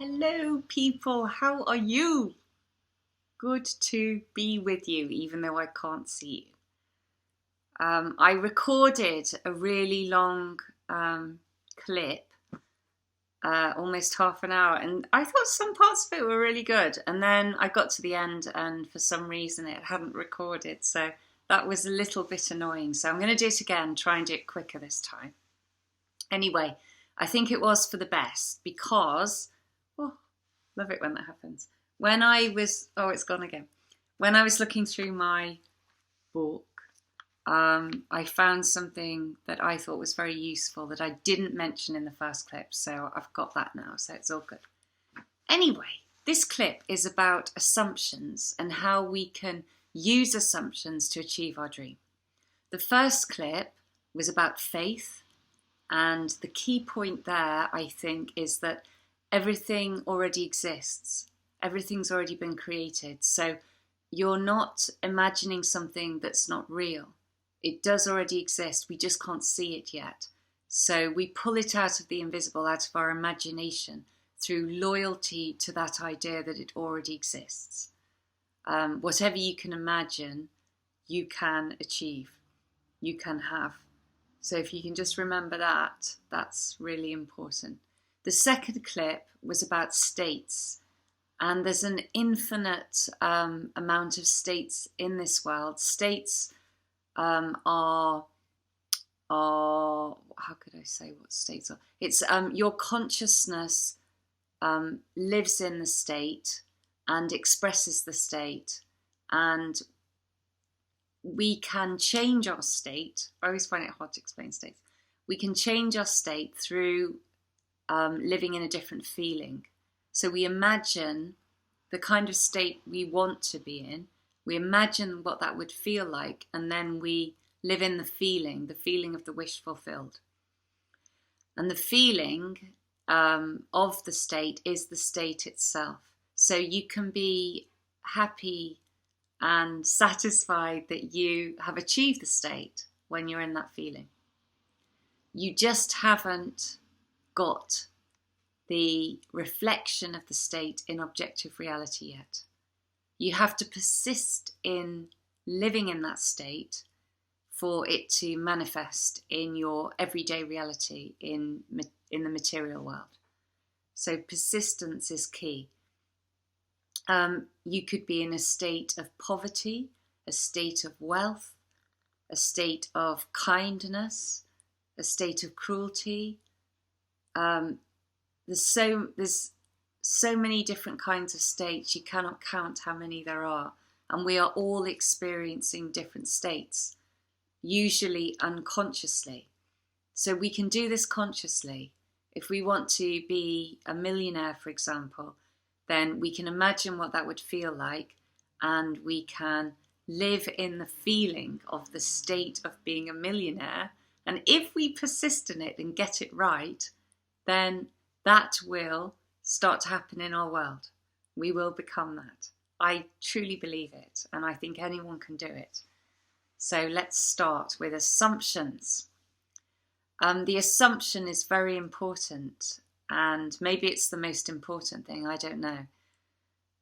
Hello, people. How are you? Good to be with you, even though I can't see you. I recorded a really long clip, almost half an hour, and I thought some parts of it were really good. And then I got to the end, and for some reason, it hadn't recorded. So that was a little bit annoying. So I'm going to do it again, try and do it quicker this time. Anyway, I think it was for the best because, love it when that happens. When I was, it's gone again. When I was looking through my book, I found something that I thought was very useful that I didn't mention in the first clip. So I've got that now, so it's all good. Anyway, this clip is about assumptions and how we can use assumptions to achieve our dream. The first clip was about faith. And the key point there, I think, is that everything already exists. Everything's already been created. So you're not imagining something that's not real. It does already exist. We just can't see it yet. So we pull it out of the invisible, out of our imagination, through loyalty to that idea that it already exists. Whatever you can imagine, you can achieve, you can have. So if you can just remember that, that's really important. The second clip was about states. And there's an infinite amount of states in this world. States are, how could I say what states are? It's your consciousness lives in the state and expresses the state. And we can change our state. I always find it hard to explain states. We can change our state through living in a different feeling. So we imagine the kind of state we want to be in. We imagine what that would feel like, and then we live in the feeling of the wish fulfilled. And the feeling of the state is the state itself. So you can be happy and satisfied that you have achieved the state when you're in that feeling. You just haven't got the reflection of the state in objective reality yet. You have to persist in living in that state for it to manifest in your everyday reality in the material world. So persistence is key. You could be in a state of poverty, a state of wealth, a state of kindness, a state of cruelty. There's so many different kinds of states, you cannot count how many there are. And we are all experiencing different states, usually unconsciously. So we can do this consciously. If we want to be a millionaire, for example, then we can imagine what that would feel like, and we can live in the feeling of the state of being a millionaire. And if we persist in it and get it right, then that will start to happen in our world. We will become that. I truly believe it, and I think anyone can do it. So let's start with assumptions. The assumption is very important. And maybe it's the most important thing, I don't know.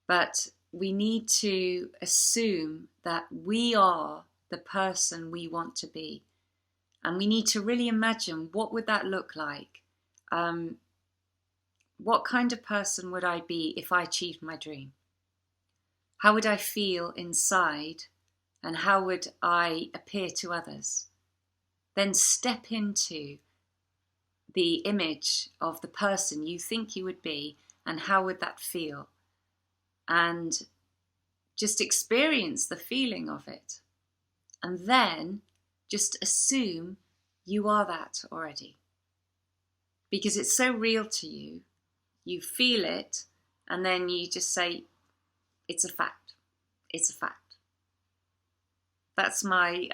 But we need to assume that we are the person we want to be. And we need to really imagine, what would that look like? What kind of person would I be if I achieved my dream? How would I feel inside? And how would I appear to others? Then step into the image of the person you think you would be, and how would that feel? And just experience the feeling of it. And then just assume you are that already. Because it's so real to you, you feel it, and then you just say, it's a fact. It's a fact. That's my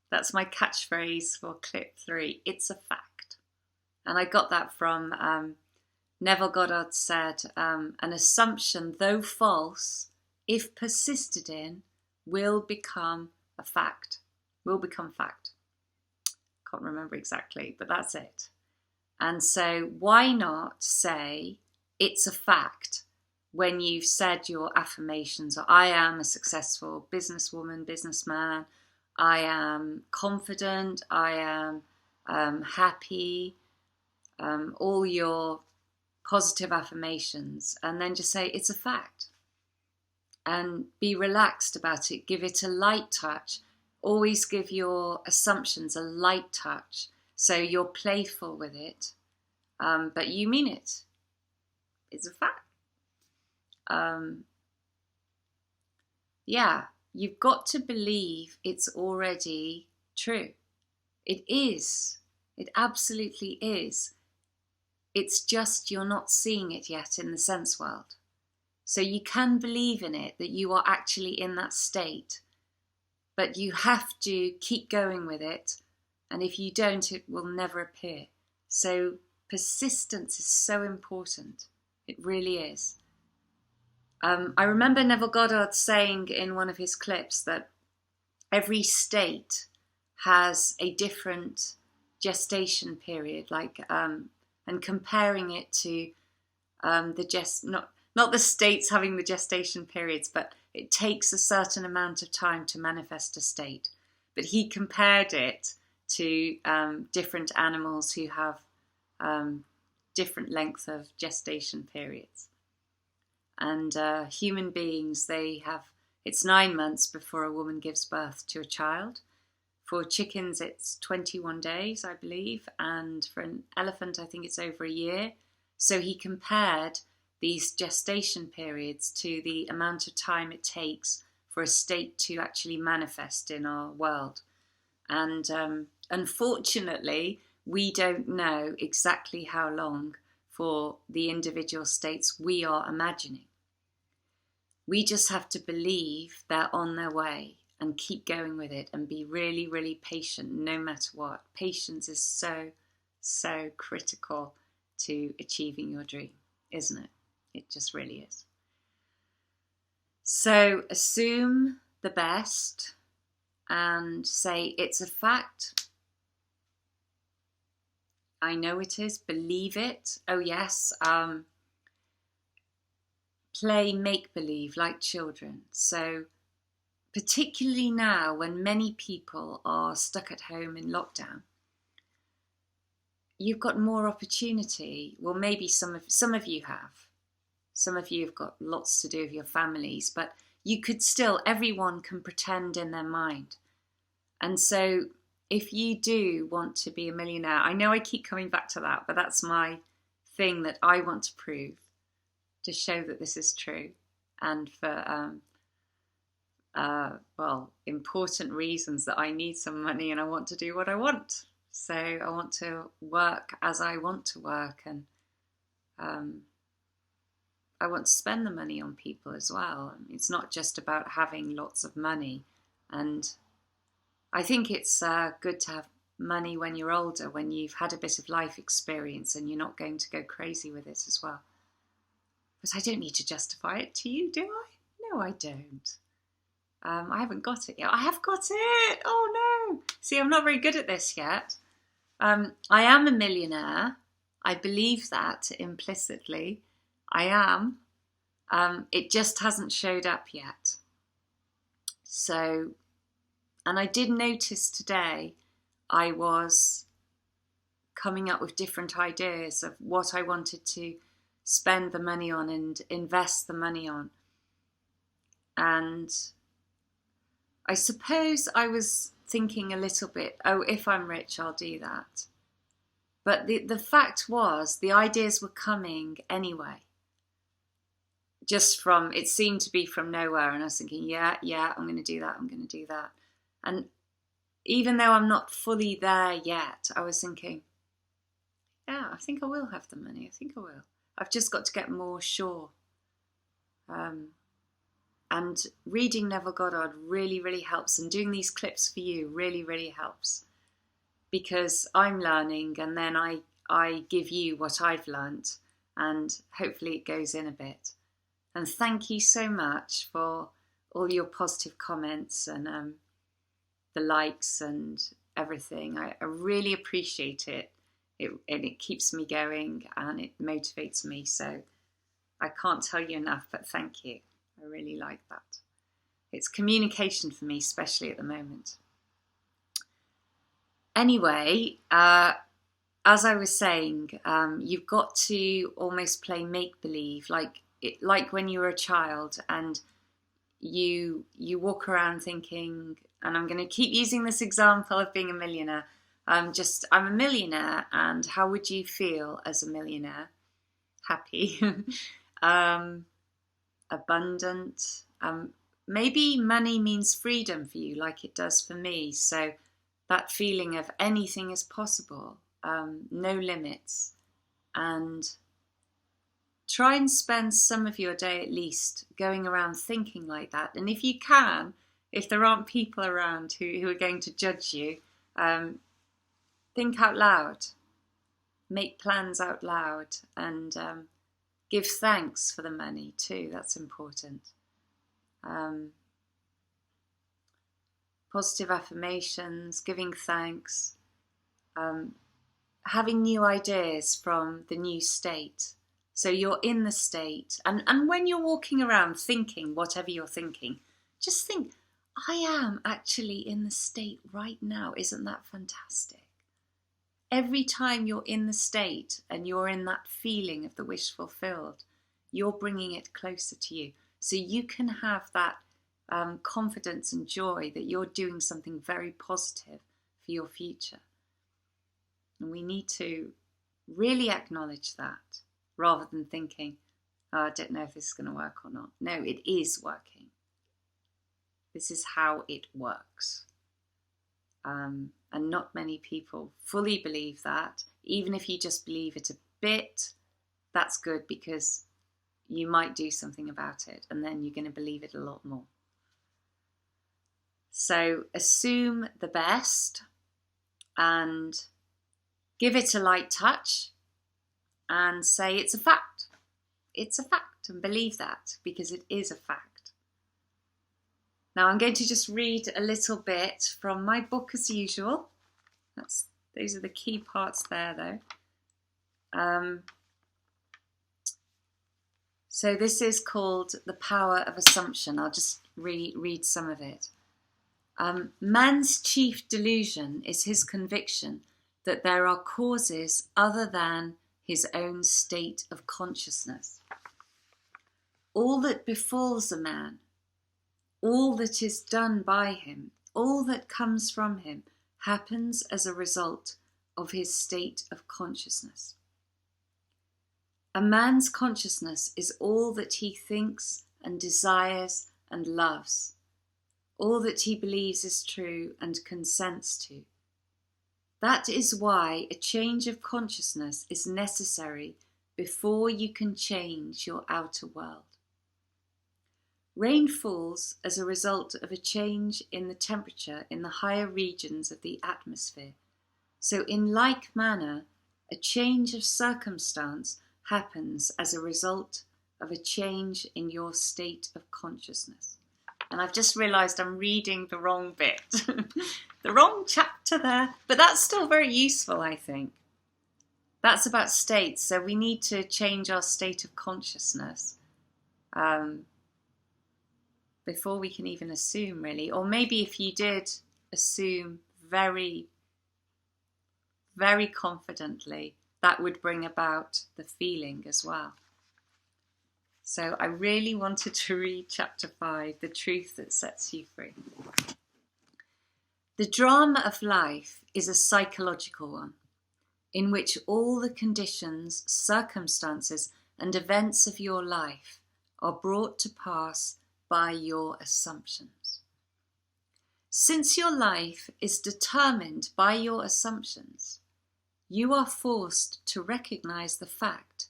catchphrase for clip 3. It's a fact. And I got that from Neville Goddard said, an assumption, though false, if persisted in, will become a fact. Will become fact. Can't remember exactly, but that's it. And so why not say, it's a fact when you've said your affirmations, or I am a successful businesswoman, businessman, I am confident, I am happy, all your positive affirmations, and then just say it's a fact and be relaxed about it. Give it a light touch. Always give your assumptions a light touch, so you're playful with it, but you mean it. It's a fact. Yeah, you've got to believe it's already true. It is. It absolutely is. It's just you're not seeing it yet in the sense world. So you can believe in it, that you are actually in that state, but you have to keep going with it. And if you don't, it will never appear. So persistence is so important. It really is. I remember Neville Goddard saying in one of his clips that every state has a different gestation period, and comparing it to not the states having the gestation periods, but it takes a certain amount of time to manifest a state. But he compared it to different animals who have different length of gestation periods. And human beings, it's 9 months before a woman gives birth to a child. For chickens, it's 21 days, I believe. And for an elephant, I think it's over a year. So he compared these gestation periods to the amount of time it takes for a state to actually manifest in our world. And unfortunately, we don't know exactly how long for the individual states we are imagining. We just have to believe they're on their way and keep going with it and be really, really patient no matter what. Patience is so, so critical to achieving your dream, isn't it? It just really is. So assume the best and say it's a fact. I know it is. Believe it. Oh yes. Play make-believe like children. So particularly now when many people are stuck at home in lockdown, you've got more opportunity. Well, maybe some of you have. Some of you have got lots to do with your families, but you could still, everyone can pretend in their mind. And so if you do want to be a millionaire, I know I keep coming back to that, but that's my thing that I want to prove, to show that this is true, and for important reasons, that I need some money and I want to do what I want. So I want to work as I want to work, and I want to spend the money on people as well. It's not just about having lots of money, and I think it's good to have money when you're older, when you've had a bit of life experience and you're not going to go crazy with it as well. But I don't need to justify it to you, do I? No, I don't. I haven't got it yet. I have got it! Oh no! See, I'm not very good at this yet. I am a millionaire. I believe that implicitly. I am. It just hasn't showed up yet. So, and I did notice today I was coming up with different ideas of what I wanted to spend the money on and invest the money on. And I suppose I was thinking a little bit, oh, if I'm rich, I'll do that. But the fact was, the ideas were coming anyway. Just from, it seemed to be from nowhere. And I was thinking, yeah, I'm going to do that. I'm going to do that. And even though I'm not fully there yet, I was thinking, yeah, I think I will have the money. I think I will. I've just got to get more sure. And reading Neville Goddard really, really helps. And doing these clips for you really, really helps. Because I'm learning, and then I give you what I've learnt. And hopefully it goes in a bit. And thank you so much for all your positive comments and the likes and everything. I really appreciate it. It keeps me going and it motivates me. So I can't tell you enough, but thank you. I really like that. It's communication for me, especially at the moment. Anyway, as I was saying, you've got to almost play make-believe, like when you were a child and you walk around thinking, and I'm going to keep using this example of being a millionaire. I'm a millionaire, and how would you feel as a millionaire? Happy, abundant. Maybe money means freedom for you, like it does for me. So that feeling of anything is possible, no limits, and try and spend some of your day at least going around thinking like that. And if you can, if there aren't people around who are going to judge you, think out loud, make plans out loud, and give thanks for the money too. That's important. Positive affirmations, giving thanks, having new ideas from the new state. So you're in the state, and when you're walking around thinking whatever you're thinking, just think, I am actually in the state right now. Isn't that fantastic? Every time you're in the state and you're in that feeling of the wish fulfilled, you're bringing it closer to you. So you can have that confidence and joy that you're doing something very positive for your future. And we need to really acknowledge that rather than thinking, oh, I don't know if this is going to work or not. No, it is working. This is how it works. And not many people fully believe that. Even if you just believe it a bit, that's good, because you might do something about it and then you're going to believe it a lot more. So assume the best and give it a light touch and say it's a fact. It's a fact, and believe that, because it is a fact. Now I'm going to just read a little bit from my book as usual. Those are the key parts there though. So this is called The Power of Assumption. I'll just read some of it. Man's chief delusion is his conviction that there are causes other than his own state of consciousness. All that befalls a man, all that is done by him, all that comes from him, happens as a result of his state of consciousness. A man's consciousness is all that he thinks and desires and loves, all that he believes is true and consents to. That is why a change of consciousness is necessary before you can change your outer world. Rain falls as a result of a change in the temperature in the higher regions of the atmosphere. So in like manner, a change of circumstance happens as a result of a change in your state of consciousness. And I've just realised I'm reading the wrong bit, the wrong chapter there, but that's still very useful, I think. That's about states, so we need to change our state of consciousness before we can even assume, really. Or maybe if you did assume very, very confidently, that would bring about the feeling as well. So I really wanted to read chapter 5, The Truth That Sets You Free. The drama of life is a psychological one, in which all the conditions, circumstances, and events of your life are brought to pass by your assumptions. Since your life is determined by your assumptions, you are forced to recognize the fact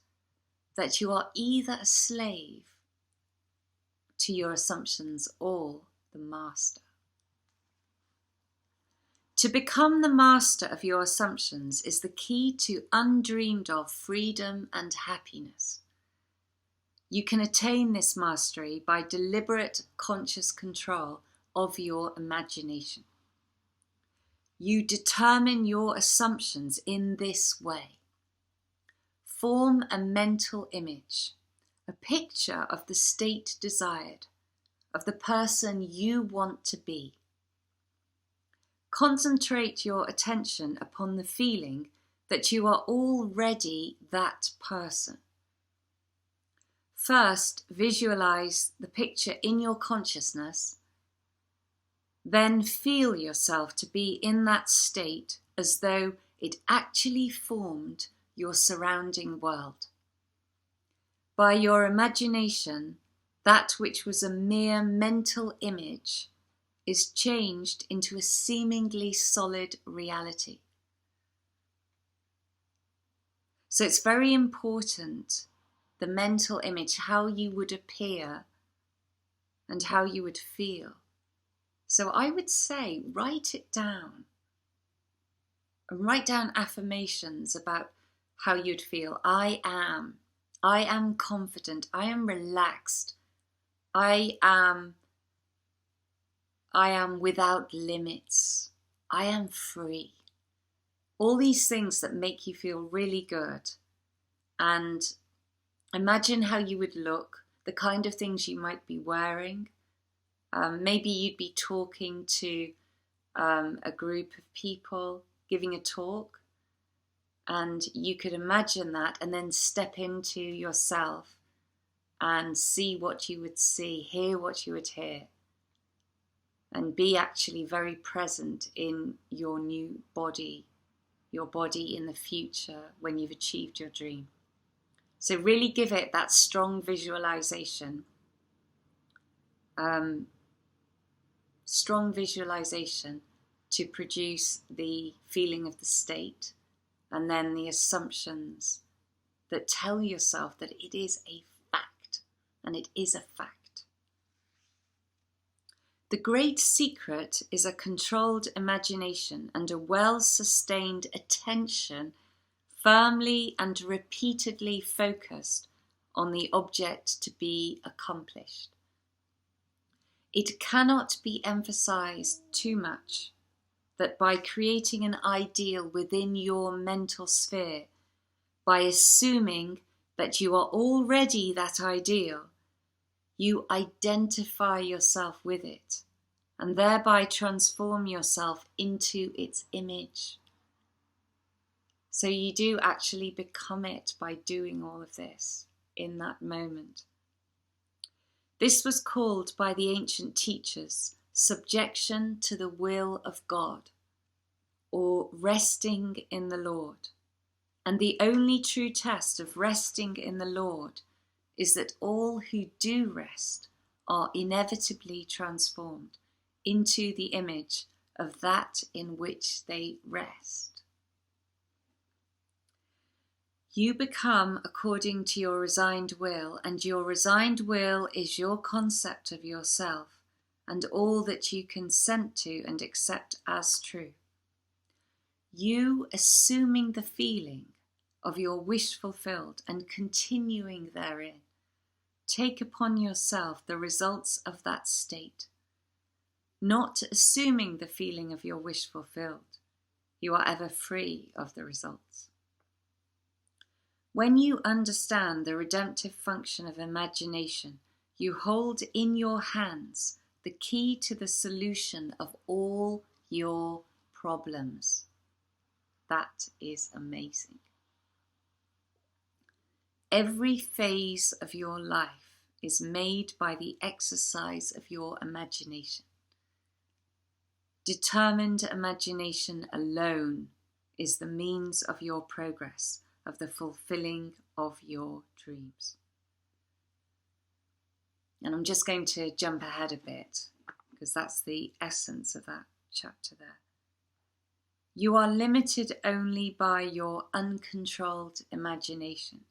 that you are either a slave to your assumptions or the master. To become the master of your assumptions is the key to undreamed of freedom and happiness. You can attain this mastery by deliberate conscious control of your imagination. You determine your assumptions in this way. Form a mental image a picture of the state desired, of the person you want to be. Concentrate your attention upon the feeling that you are already that person. First, visualize the picture in your consciousness, then feel yourself to be in that state as though it actually formed your surrounding world. By your imagination, that which was a mere mental image is changed into a seemingly solid reality. So it's very important, the mental image, how you would appear and how you would feel. So I would say, write it down. And write down affirmations about how you'd feel. I am confident. I am relaxed. I am without limits. I am free. All these things that make you feel really good. And imagine how you would look, the kind of things you might be wearing. Maybe you'd be talking to a group of people, giving a talk, and you could imagine that and then step into yourself and see what you would see, hear what you would hear, and be actually very present in your new body, your body in the future when you've achieved your dream. So really give it that strong visualization. Strong visualization to produce the feeling of the state, and then the assumptions that tell yourself that it is a fact, and it is a fact. The great secret is a controlled imagination and a well-sustained attention, firmly and repeatedly focused on the object to be accomplished. It cannot be emphasized too much that by creating an ideal within your mental sphere, by assuming that you are already that ideal, you identify yourself with it and thereby transform yourself into its image. So you do actually become it by doing all of this in that moment. This was called by the ancient teachers subjection to the will of God, or resting in the Lord. And the only true test of resting in the Lord is that all who do rest are inevitably transformed into the image of that in which they rest. You become according to your resigned will, and your resigned will is your concept of yourself and all that you consent to and accept as true. You assuming the feeling of your wish fulfilled and continuing therein, take upon yourself the results of that state. Not assuming the feeling of your wish fulfilled, you are ever free of the results. When you understand the redemptive function of imagination, you hold in your hands the key to the solution of all your problems. That is amazing. Every phase of your life is made by the exercise of your imagination. Determined imagination alone is the means of your progress, of the fulfilling of your dreams. And I'm just going to jump ahead a bit because that's the essence of that chapter there. You are limited only by your uncontrolled imagination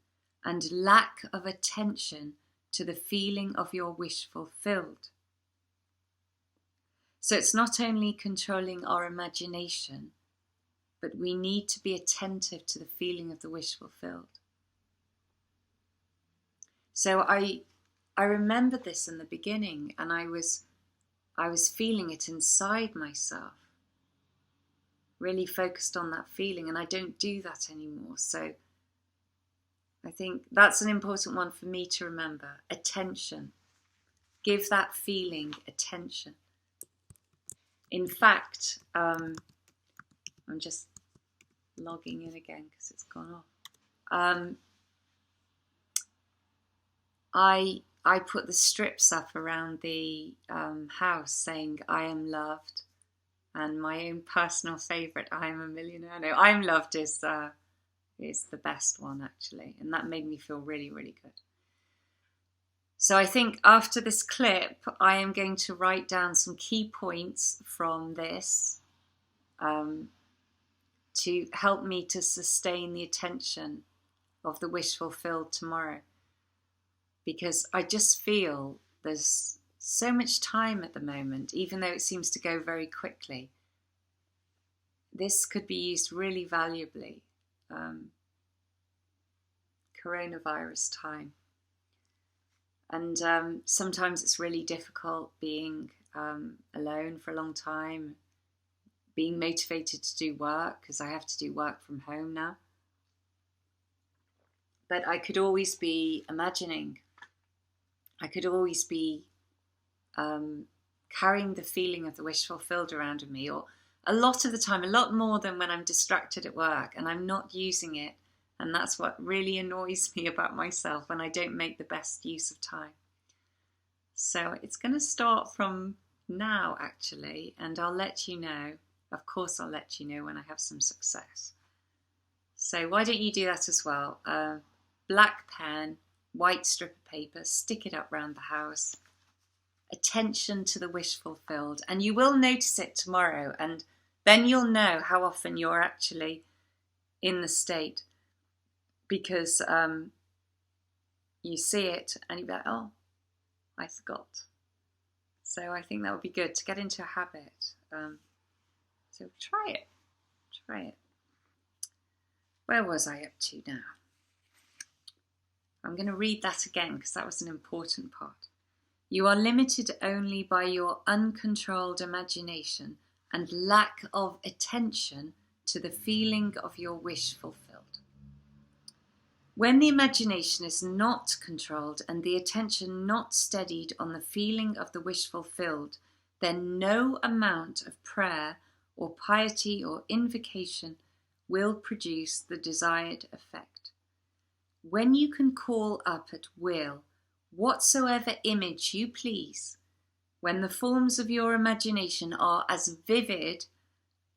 and lack of attention to the feeling of your wish fulfilled. So it's not only controlling our imagination, but we need to be attentive to the feeling of the wish fulfilled. So I remember this in the beginning, and I was feeling it inside myself, really focused on that feeling, and I don't do that anymore. So I think that's an important one for me to remember. Attention. Give that feeling attention. In fact, I'm just logging in again because it's gone off. I put the strips up around the house saying I am loved, and my own personal favourite, I am a millionaire. No, I am loved is the best one actually, and that made me feel really, really good. So I think after this clip, I am going to write down some key points from this to help me to sustain the attention of the wish fulfilled tomorrow. Because I just feel there's so much time at the moment, even though it seems to go very quickly. This could be used really valuably. Coronavirus time. And sometimes it's really difficult being alone for a long time, being motivated to do work, because I have to do work from home now. But I could always be imagining. I could always be carrying the feeling of the wish fulfilled around in me, or a lot of the time, a lot more than when I'm distracted at work and I'm not using it. And that's what really annoys me about myself, when I don't make the best use of time. So it's going to start from now, actually, and I'll let you know. Of course, I'll let you know when I have some success. So why don't you do that as well? Black pen, white strip of paper, stick it up round the house. Attention to the wish fulfilled. And you will notice it tomorrow, and then you'll know how often you're actually in the state. Because you see it and you're like, oh, I forgot. So I think that would be good to get into a habit. So try it. Where was I up to now? I'm going to read that again because that was an important part. You are limited only by your uncontrolled imagination and lack of attention to the feeling of your wish fulfilled. When the imagination is not controlled and the attention not steadied on the feeling of the wish fulfilled, then no amount of prayer or piety or invocation will produce the desired effect. When you can call up at will whatsoever image you please, when the forms of your imagination are as vivid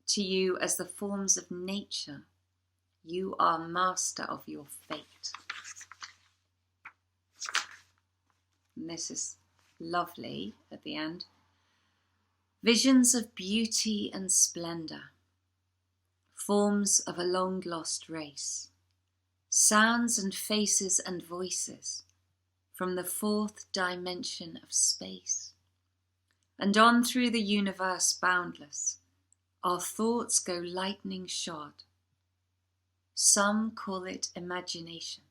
to you as the forms of nature, you are master of your fate. And this is lovely at the end. Visions of beauty and splendour, forms of a long lost race, sounds and faces and voices from the fourth dimension of space. And on through the universe boundless, our thoughts go lightning shod. Some call it imagination,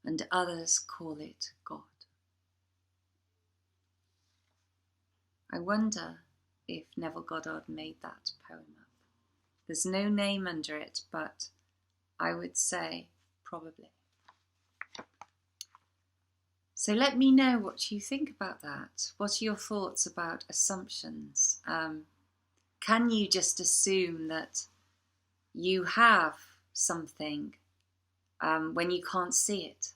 and others call it God. I wonder if Neville Goddard made that poem up. There's no name under it, but I would say probably. So let me know what you think about that. What are your thoughts about assumptions? Can you just assume that you have something when you can't see it?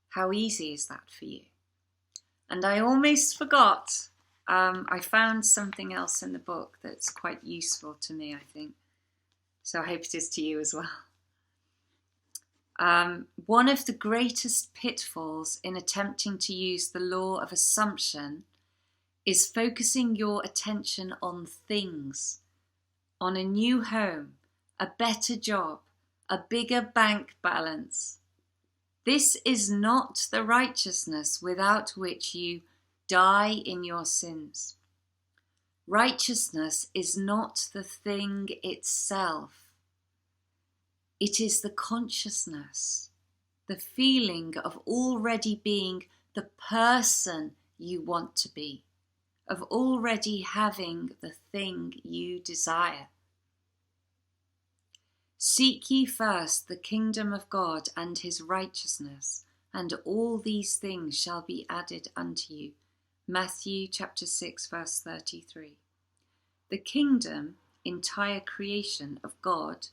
How easy is that for you? And I almost forgot, I found something else in the book that's quite useful to me, I think. So I hope it is to you as well. One of the greatest pitfalls in attempting to use the law of assumption is focusing your attention on things, on a new home, a better job, a bigger bank balance. This is not the righteousness without which you die in your sins. Righteousness is not the thing itself. It is the consciousness, the feeling of already being the person you want to be, of already having the thing you desire. Seek ye first the kingdom of God and his righteousness, and all these things shall be added unto you. Matthew chapter 6, verse 33. The kingdom, entire creation of God,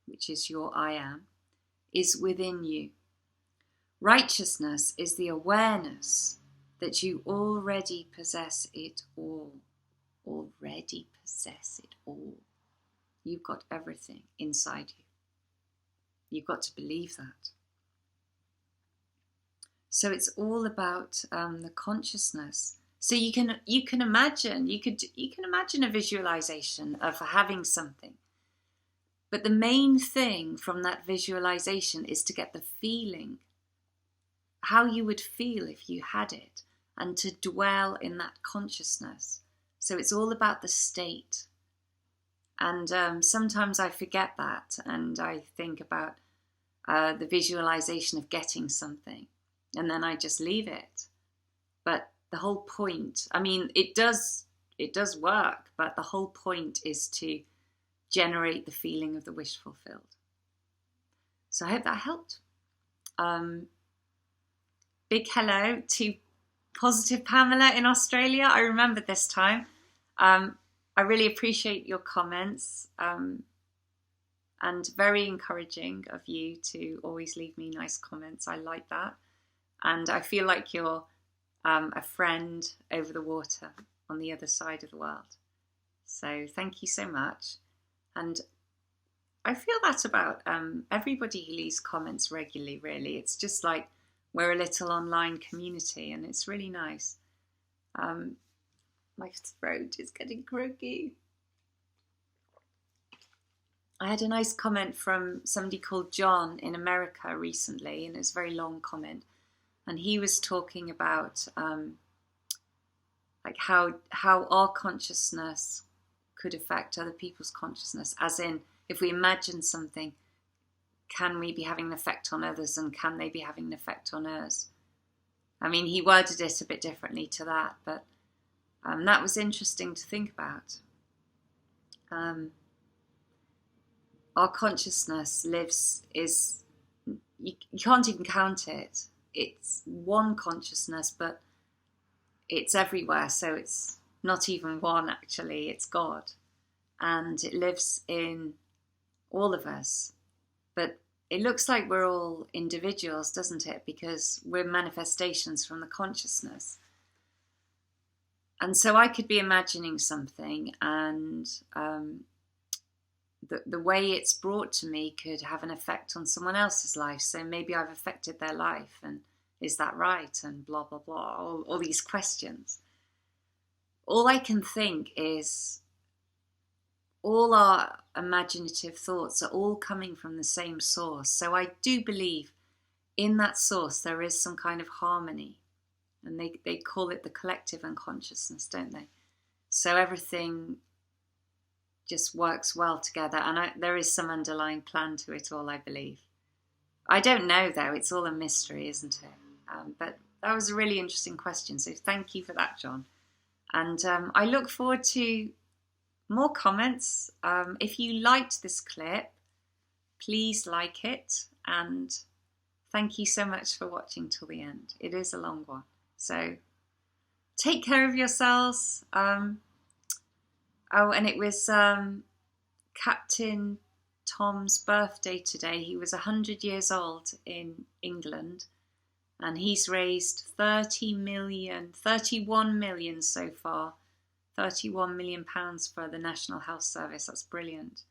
which is your I am, is within you. Righteousness is the awareness that you already possess it all. Already possess it all. You've got everything inside you. You've got to believe that. So it's all about the consciousness. So you can imagine a visualization of having something. But the main thing from that visualization is to get the feeling, how you would feel if you had it, and to dwell in that consciousness. So it's all about the state. And sometimes I forget that, and I think about the visualization of getting something, and then I just leave it. But the whole point, I mean, it does work, but the whole point is to generate the feeling of the wish fulfilled. So I hope that helped. Big hello to Positive Pamela in Australia. I remember this time. I really appreciate your comments, and very encouraging of you to always leave me nice comments. I like that. And I feel like you're a friend over the water on the other side of the world. So thank you so much. And I feel that about everybody who leaves comments regularly, really. It's just like we're a little online community, and it's really nice. My throat is getting croaky. I had a nice comment from somebody called John in America recently, and it's a very long comment. And he was talking about like how our consciousness could affect other people's consciousness. As in, if we imagine something, can we be having an effect on others, and can they be having an effect on us? I mean, he worded it a bit differently to that, but that was interesting to think about. Our consciousness you can't even count it. It's one consciousness, but it's everywhere. So it's not even one, actually. It's God. And it lives in all of us. But it looks like we're all individuals, doesn't it? Because we're manifestations from the consciousness. And so I could be imagining something, and the way it's brought to me could have an effect on someone else's life. So maybe I've affected their life, and is that right? And blah, blah, blah, all these questions. All I can think is all our imaginative thoughts are all coming from the same source. So I do believe in that source there is some kind of harmony. And they call it the collective unconsciousness, don't they? So everything just works well together. And there is some underlying plan to it all, I believe. I don't know, though. It's all a mystery, isn't it? But that was a really interesting question. So thank you for that, John. And I look forward to more comments. If you liked this clip, please like it. And thank you so much for watching till the end. It is a long one. So take care of yourselves. And it was Captain Tom's birthday today. He was 100 years old in England, and he's raised 31 million so far, £31 million for the National Health Service. That's brilliant.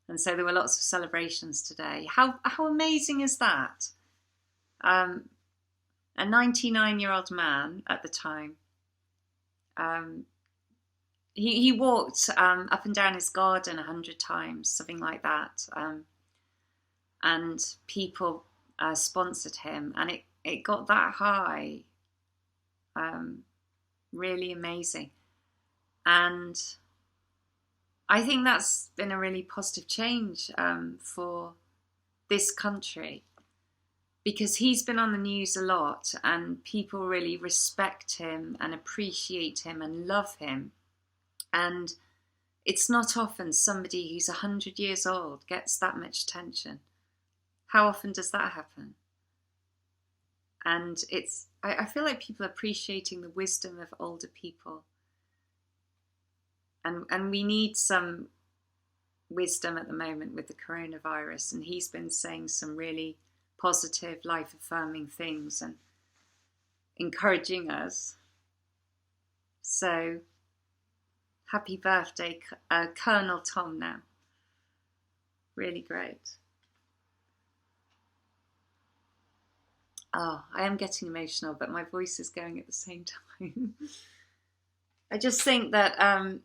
And so there were lots of celebrations today. How amazing is that? A 99-year-old man at the time, he walked up and down his garden 100 times, something like that. And people sponsored him, and it got that high. Really amazing. And I think that's been a really positive change for this country. Because he's been on the news a lot, and people really respect him and appreciate him and love him. And It's not often somebody who's 100 years old gets that much attention. How often does that happen? And I feel like people are appreciating the wisdom of older people. And we need some wisdom at the moment with the coronavirus. And he's been saying some really positive, life-affirming things and encouraging us. So, happy birthday, Colonel Tom now. Really great. Oh, I am getting emotional, but my voice is going at the same time. I just think that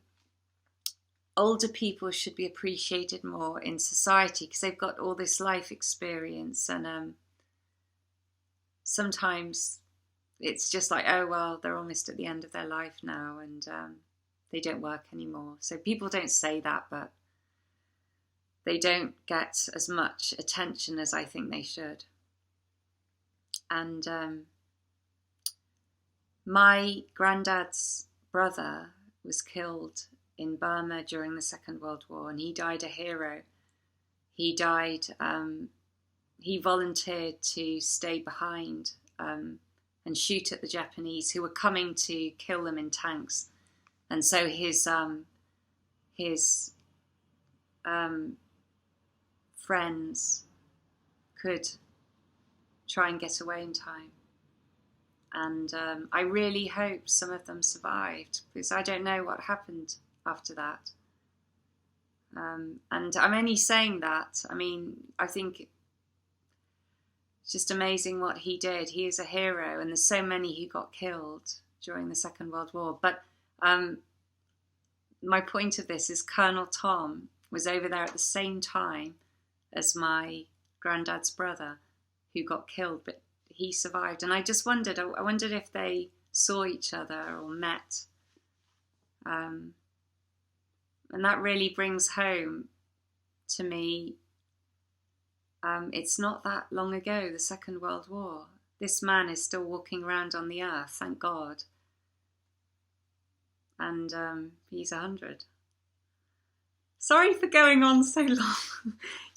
older people should be appreciated more in society because they've got all this life experience, and sometimes it's just like, oh, well, they're almost at the end of their life now and they don't work anymore. So people don't say that, but they don't get as much attention as I think they should. And my granddad's brother was killed in Burma during the Second World War, and he died a hero. He died, he volunteered to stay behind and shoot at the Japanese who were coming to kill them in tanks. And so his friends could try and get away in time. And I really hope some of them survived, because I don't know what happened after that. And I'm only saying that, I mean, I think it's just amazing what he did. He is a hero, and there's so many who got killed during the Second World War. But my point of this is Colonel Tom was over there at the same time as my granddad's brother, who got killed, but he survived. And I just wondered, I wondered if they saw each other or met. And that really brings home to me, it's not that long ago, the Second World War. This man is still walking around on the earth, thank God. And he's 100. Sorry for going on so long.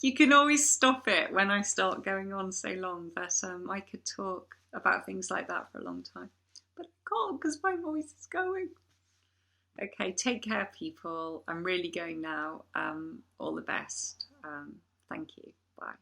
You can always stop it when I start going on so long, but I could talk about things like that for a long time. But I can't because my voice is going. Okay, take care, people. I'm really going now. All the best. Thank you. Bye.